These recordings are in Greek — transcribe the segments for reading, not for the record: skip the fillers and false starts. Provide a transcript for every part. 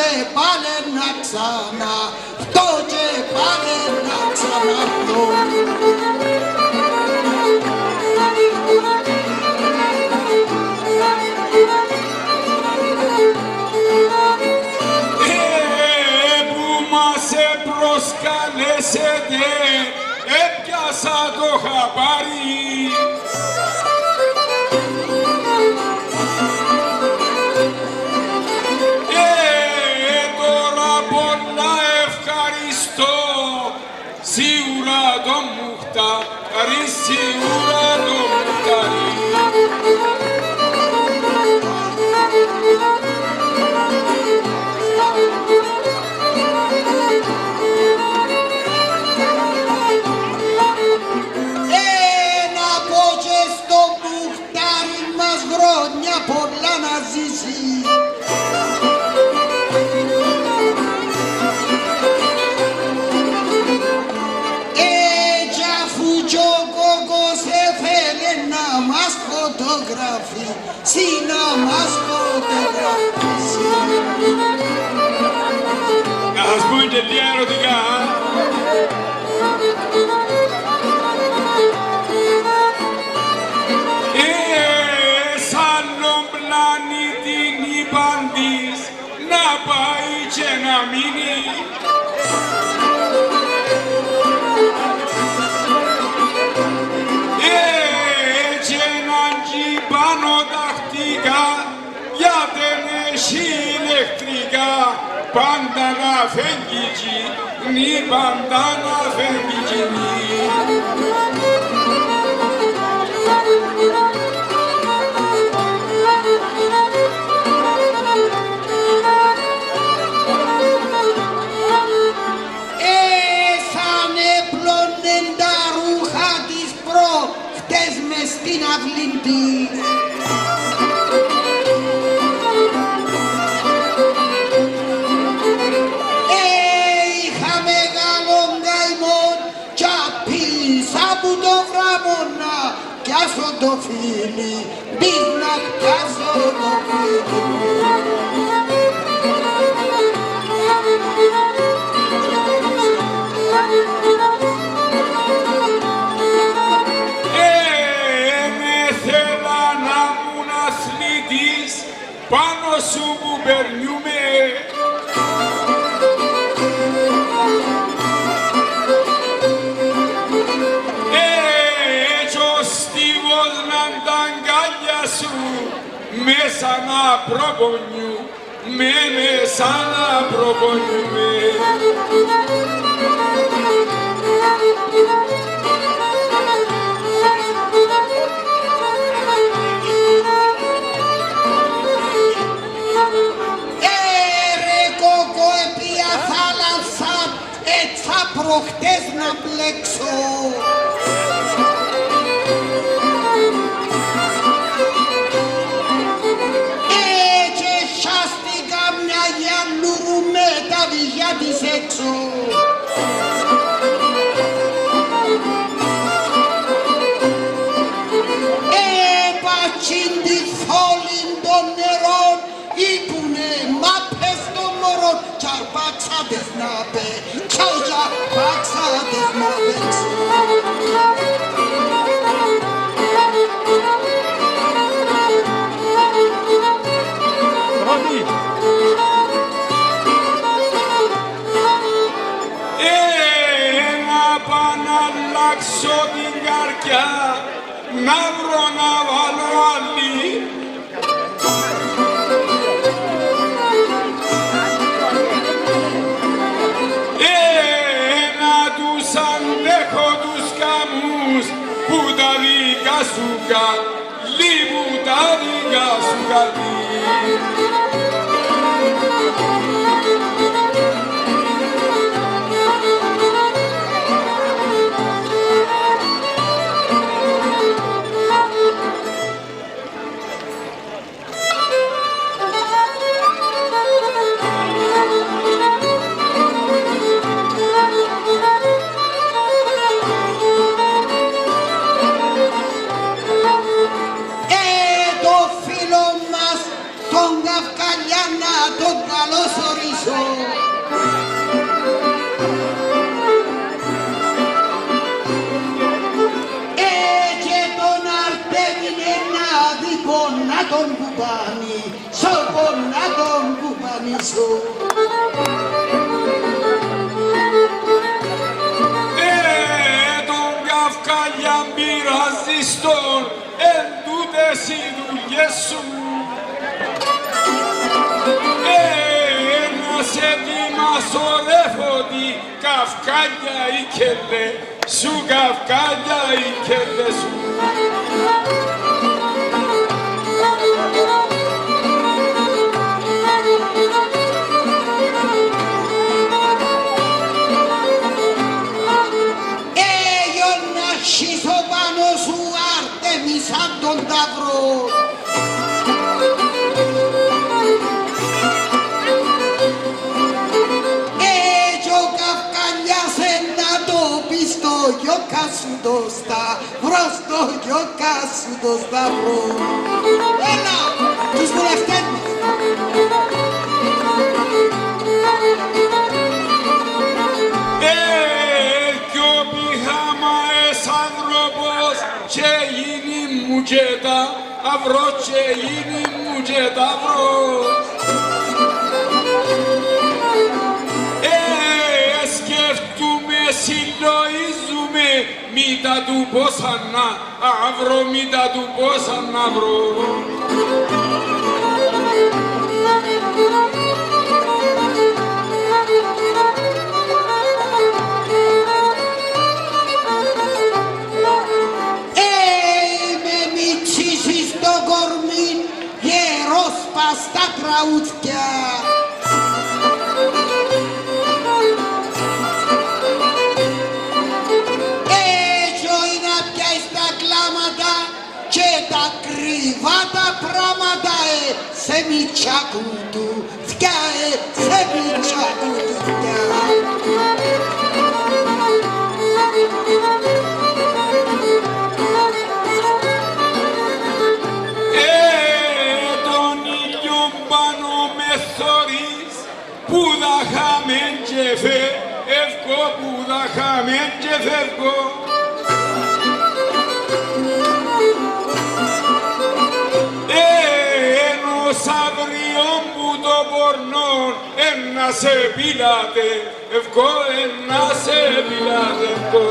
και πάλι να ξανά, αυτό και πάλι να ξανά αυτό. Που μας προσκαλέσετε, έπιασα το χαπάρι. Τώρα πολλά ευχαριστώ, σίγουρα το μουχτάρι, σίγουρα το μουχτάρι. Να πω και στο μουχτάρι μας χρόνια πολλά να ζήσει. Κι αφού κι ο κόκκος έφερε να μας φωτογραφίσει, να μας φωτογραφίσει. Να σας πούμε και λίγα ερωτικά. Σαν τον πλανήτη είπαν της να πάει και να μείνει. Και έναν κυπάνο τακτικά γιατί έχει ηλεκτρικά πάντα να φέγγει κοινή, πάντα να φέγγει κοινή. Σαν έπλωνεν τα ρούχα της προχτές μες στην αυλή της. Είχα μεγάλον καημόν κι απήσα από το γράμμο να πιάσω το φίλι, μπεις να πιάσω το φίλι. Πάνω σου που περνιούμε. Έτσι ο στίβος να τα αγκάλια σου μέσα να προπονιού, μέσα να προπονιούμε. Προχτές να μπλέξω. Και σιάστηκα μια γιαννούρου με τα βυζιά της έξω. Πατσίν τη θόλη των νερών ήπουνε μάπες των μωρών κι αρπάξαντες να πέ, κι αρπάξαντες να παίξω. Να πάω να αλλάξω την καρδιά, να βρω να βάλω άλλη. Να τους αντέχω τους καμούς που τα δικά σου καλή, που τα δικά σου καλή. Το φίλο μας τον Καυκά καφκαλιά να τον καλωσορίσω. Και τον Αρτέμιν ένα δικό να τον κουπάνει, σώπο να τον κουπανίσω. Τον καυκαλιά πειράζεις τον, εν τούτες οι δουλειές σου. Να σε ετοιμάσω ρε φωτή, καυκάλια η κελέ, σου καυκάλια η κελέ σου. Να σχίσω πάνω σου Άρτεμι σαν τον ταυρό. Γιώκα σου το σταυρό, στο γιώκα σου το σταυρό. Έλα, τους βουλευτές μας. Κι ο πιχάμαες άνθρωπος και γίνει μου και τα αυρό και γίνει μου και τα αυρός. Σκεφτούμε, συλλογίζουμε, μήτα του πόσα να αυρώ, μήτα του πόσα να βρω. Με μητσίσεις στο κορμί, γερός πας στα τραούθκια. Και τα κρυβά τα πράγματα σε μητσάκουτου θκιά, σε μητσάκουτου θκιά. Τον ήλιο πάνω με θωρείς, που δα χαμέν και φεύγω, που δα χαμέν και φεύγω. Αύριον που το πορνόν να σε πιλατεύω, να σε πιλατεύω.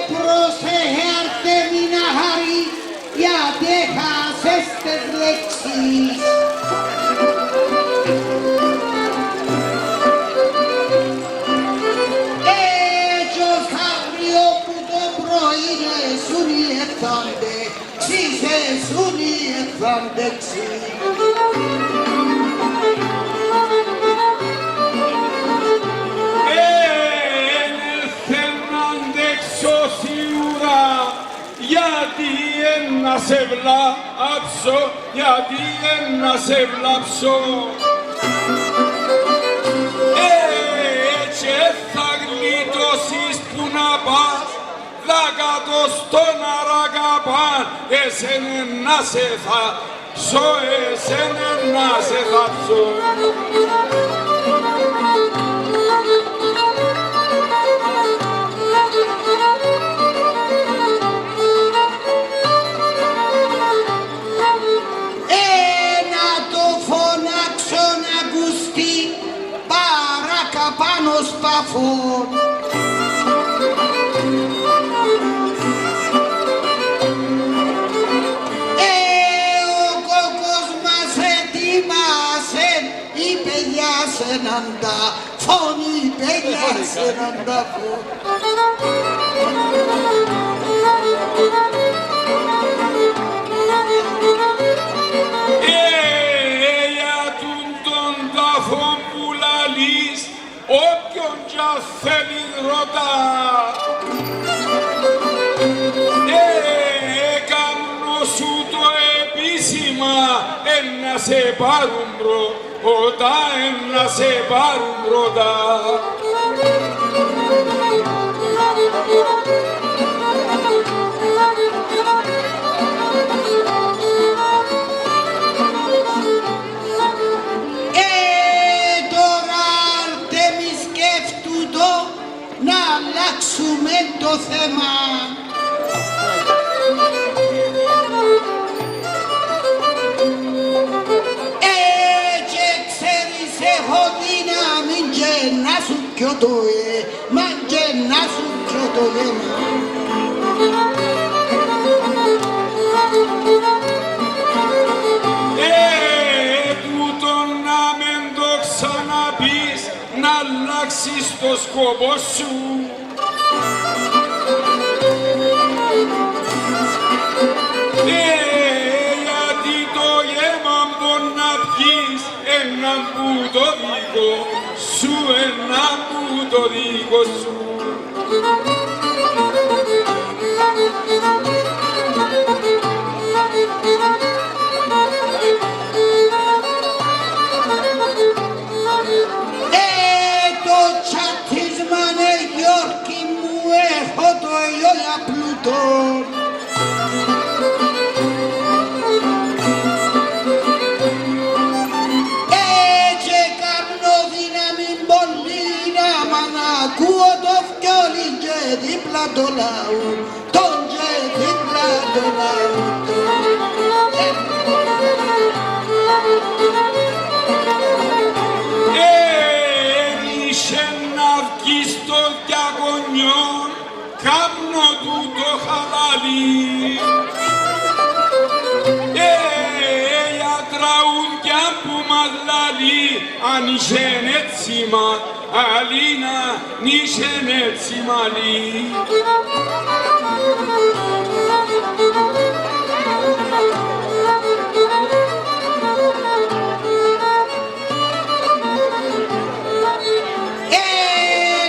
Πρόσεχε Αρτέμι να χαρεί, γιατί έχασες τις λέξεις. Γιατί να σε βλάψω, γιατί να σε βλάψω. Και θα γλιτώσεις που να πας, δάκατο στον αρακαπάν, εσένε να σε θάψω, εσένε να σε θάψω. Πάνω σπαφών. Ο κόκκος μας ετοιμάσε, είπε για σέναν τα φων, είπε για σέναν τα φων. Όποιον κι αν θέλει ρωτά, κάνω σου το επίσημα, να σε πάρουν μπρο, όταν να σε πάρουν πρώτα. Τώρα Αρτέμι σκέφτουτο να αλλάξουμε το θέμα. Και ξέρεις έχω δύναμη και να σου πιω το μα και να σου πιω το αίμα. Τούτο να μεν το ξαναπείς, να αλλάξεις το σκοπό σου. Γιατί το γέμα μπορεί να πιείς ένα που το δικό σου, ένα που το δικό σου. Το τσατίσμανε Γιώργη μου έχω το για πλούτο. Και κάμνω δύναμη πολύ να μ' ακούω το φκιόλι και δίπλα το λαού, τον και δίπλα το λαού. Είχε να βγει στο διαγωνιό, κάμνο του το χαλάλι. Για τραούδια που μας λαλεί, αν είχεν έτσι αλίνα, είχεν έτσι μαλλί.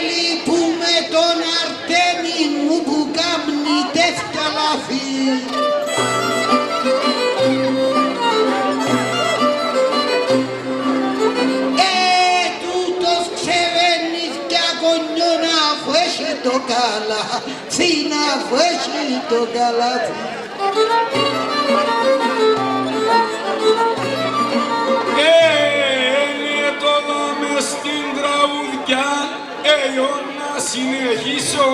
Λυπούμε τον Αρτέμι μου που κάμνει τέτοια λάθη. Τούτος ξεβαίνεις κι αγωνιόν αφού έχει το καλάθι, αφού έχει το καλάθι. Το δάμε στην τραγουδιά, να συνεχίσω.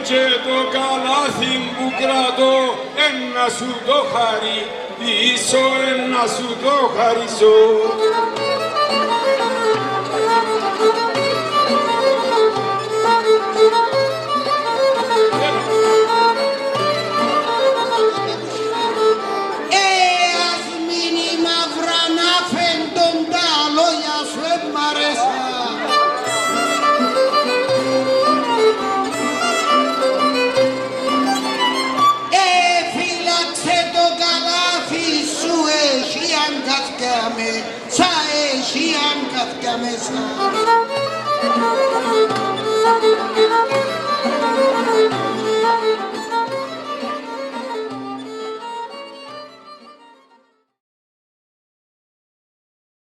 Και το καλάθι που κρατώ, να σου το χαρίσω, να σου το χαρίσω. Ας μείνει μαύρα να φέντον τα λόγια σου μ' αρέσαν. Φύλαξε το καλάθι σου, έχει αγκαθιά μέσα, έχει αγκαθιά μέσα.